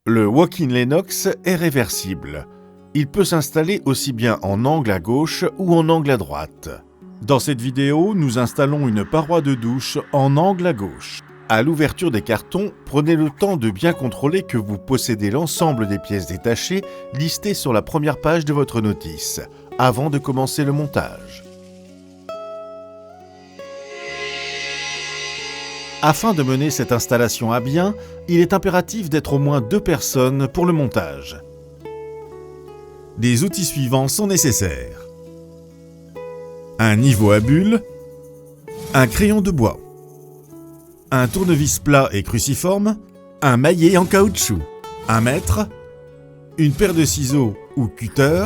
Le walk-in Lennox est réversible. Il peut s'installer aussi bien en angle à gauche ou en angle à droite. Dans cette vidéo, nous installons une paroi de douche en angle à gauche. À l'ouverture des cartons, prenez le temps de bien contrôler que vous possédez l'ensemble des pièces détachées listées sur la première page de votre notice, avant de commencer le montage. Afin de mener cette installation à bien, il est impératif d'être au moins 2 personnes pour le montage. Les outils suivants sont nécessaires. Un niveau à bulles, un crayon de bois, un tournevis plat et cruciforme, un maillet en caoutchouc, un mètre, une paire de ciseaux ou cutter,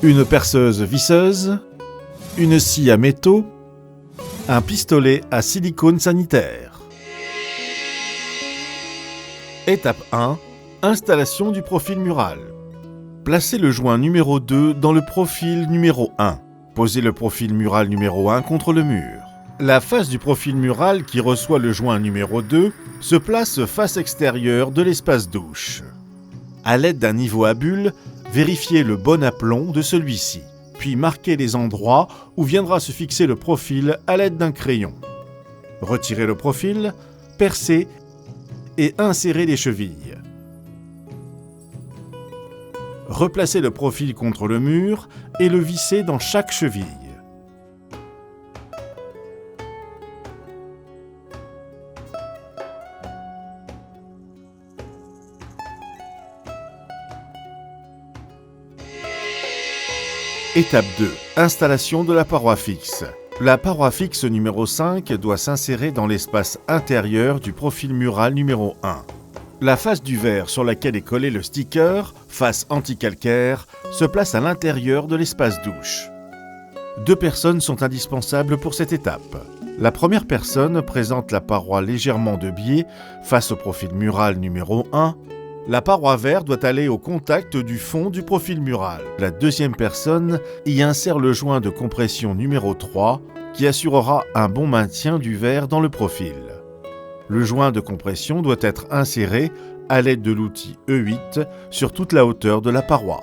une perceuse visseuse, une scie à métaux, un pistolet à silicone sanitaire. Étape 1. Installation du profil mural. Placez le joint numéro 2 dans le profil numéro 1. Posez le profil mural numéro 1 contre le mur. La face du profil mural qui reçoit le joint numéro 2 se place face extérieure de l'espace douche. À l'aide d'un niveau à bulles, vérifiez le bon aplomb de celui-ci, puis marquez les endroits où viendra se fixer le profil à l'aide d'un crayon. Retirez le profil, percez et insérez les chevilles. Replacez le profil contre le mur et le vissez dans chaque cheville. Étape 2. Installation de la paroi fixe. La paroi fixe numéro 5 doit s'insérer dans l'espace intérieur du profil mural numéro 1. La face du verre sur laquelle est collé le sticker, face anti-calcaire, se place à l'intérieur de l'espace douche. 2 personnes sont indispensables pour cette étape. La première personne présente la paroi légèrement de biais face au profil mural numéro 1. La paroi verre doit aller au contact du fond du profil mural. La deuxième personne y insère le joint de compression numéro 3 qui assurera un bon maintien du verre dans le profil. Le joint de compression doit être inséré à l'aide de l'outil E8 sur toute la hauteur de la paroi.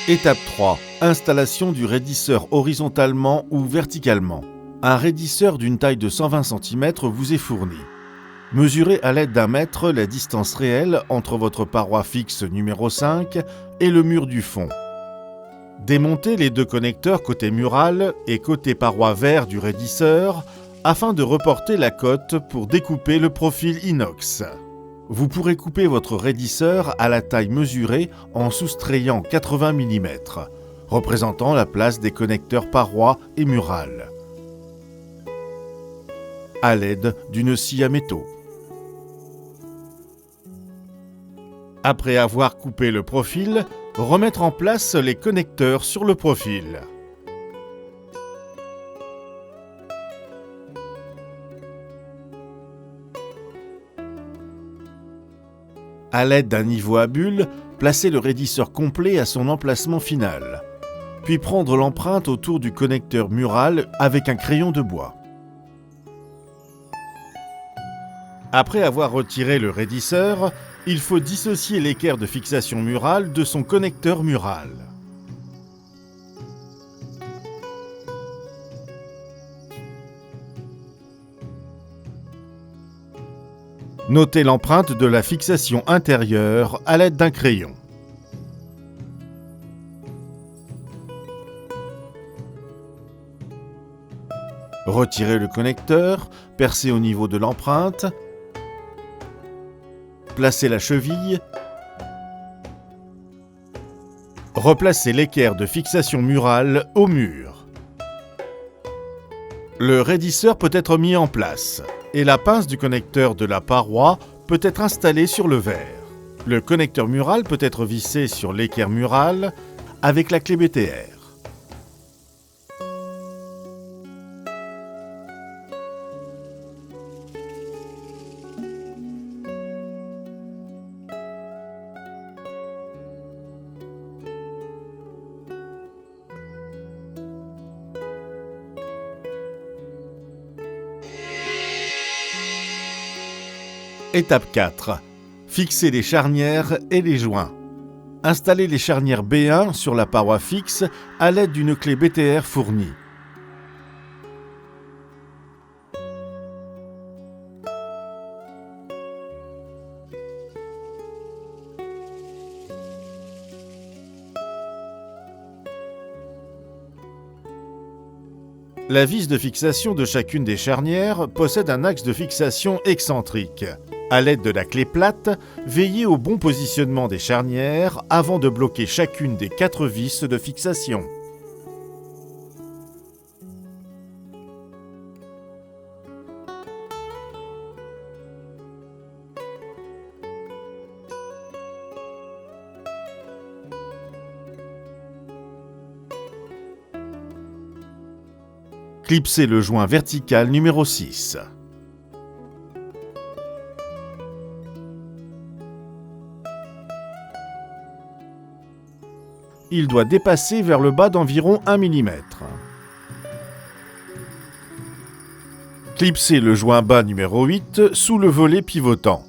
Étape 3. Installation du raidisseur horizontalement ou verticalement. Un raidisseur d'une taille de 120 cm vous est fourni. Mesurez à l'aide d'un mètre la distance réelle entre votre paroi fixe numéro 5 et le mur du fond. Démontez les 2 connecteurs côté mural et côté paroi verre du raidisseur afin de reporter la cote pour découper le profil inox. Vous pourrez couper votre raidisseur à la taille mesurée en soustrayant 80 mm, représentant la place des connecteurs paroi et mural, à l'aide d'une scie à métaux. Après avoir coupé le profil, remettre en place les connecteurs sur le profil. À l'aide d'un niveau à bulles, placez le raidisseur complet à son emplacement final, puis prendre l'empreinte autour du connecteur mural avec un crayon de bois. Après avoir retiré le raidisseur, il faut dissocier l'équerre de fixation murale de son connecteur mural. Notez l'empreinte de la fixation intérieure à l'aide d'un crayon. Retirez le connecteur, percez au niveau de l'empreinte, placez la cheville, replacez l'équerre de fixation murale au mur. Le raidisseur peut être mis en place et la pince du connecteur de la paroi peut être installée sur le verre. Le connecteur mural peut être vissé sur l'équerre murale avec la clé BTR. Étape 4. Fixer les charnières et les joints. Installez les charnières B1 sur la paroi fixe à l'aide d'une clé BTR fournie. La vis de fixation de chacune des charnières possède un axe de fixation excentrique. À l'aide de la clé plate, veillez au bon positionnement des charnières avant de bloquer chacune des 4 vis de fixation. Clipsez le joint vertical numéro 6. Il doit dépasser vers le bas d'environ 1 mm. Clipsez le joint bas numéro 8 sous le volet pivotant,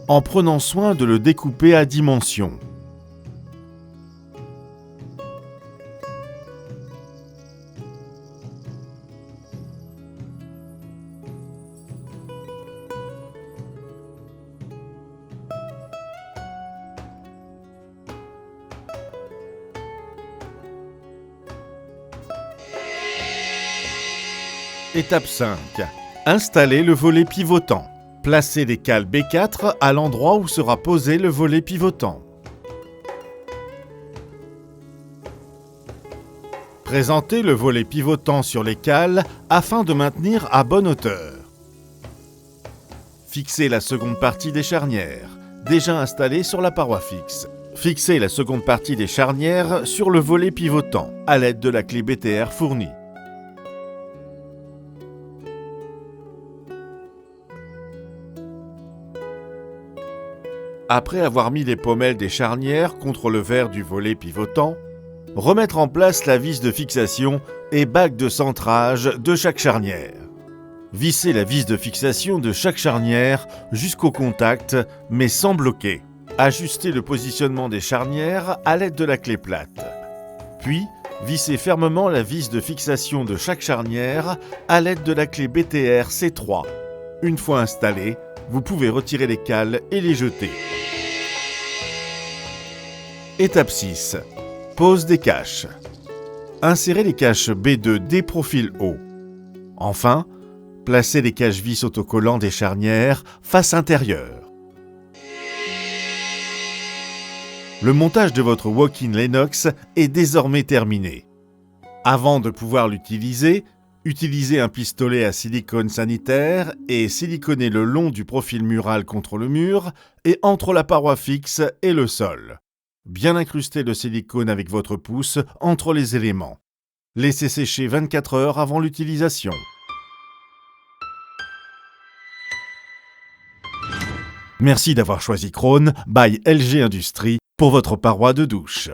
en prenant soin de le découper à dimension. Étape 5. Installez le volet pivotant. Placez les cales B4 à l'endroit où sera posé le volet pivotant. Présentez le volet pivotant sur les cales afin de maintenir à bonne hauteur. Fixez la seconde partie des charnières, déjà installée sur la paroi fixe. Fixez la seconde partie des charnières sur le volet pivotant à l'aide de la clé BTR fournie. Après avoir mis les pommelles des charnières contre le verre du volet pivotant, remettre en place la vis de fixation et bague de centrage de chaque charnière. Vissez la vis de fixation de chaque charnière jusqu'au contact, mais sans bloquer. Ajustez le positionnement des charnières à l'aide de la clé plate. Puis, vissez fermement la vis de fixation de chaque charnière à l'aide de la clé BTR C3. Une fois installée, vous pouvez retirer les cales et les jeter. Étape 6. Pose des caches. Insérez les caches B2D profil haut. Enfin, placez les caches vis autocollants des charnières face intérieure. Le montage de votre walk-in Lennox est désormais terminé. Avant de pouvoir l'utiliser, utilisez un pistolet à silicone sanitaire et siliconnez le long du profil mural contre le mur et entre la paroi fixe et le sol. Bien incrustez le silicone avec votre pouce entre les éléments. Laissez sécher 24 heures avant l'utilisation. Merci d'avoir choisi Krone by LG Industries pour votre paroi de douche.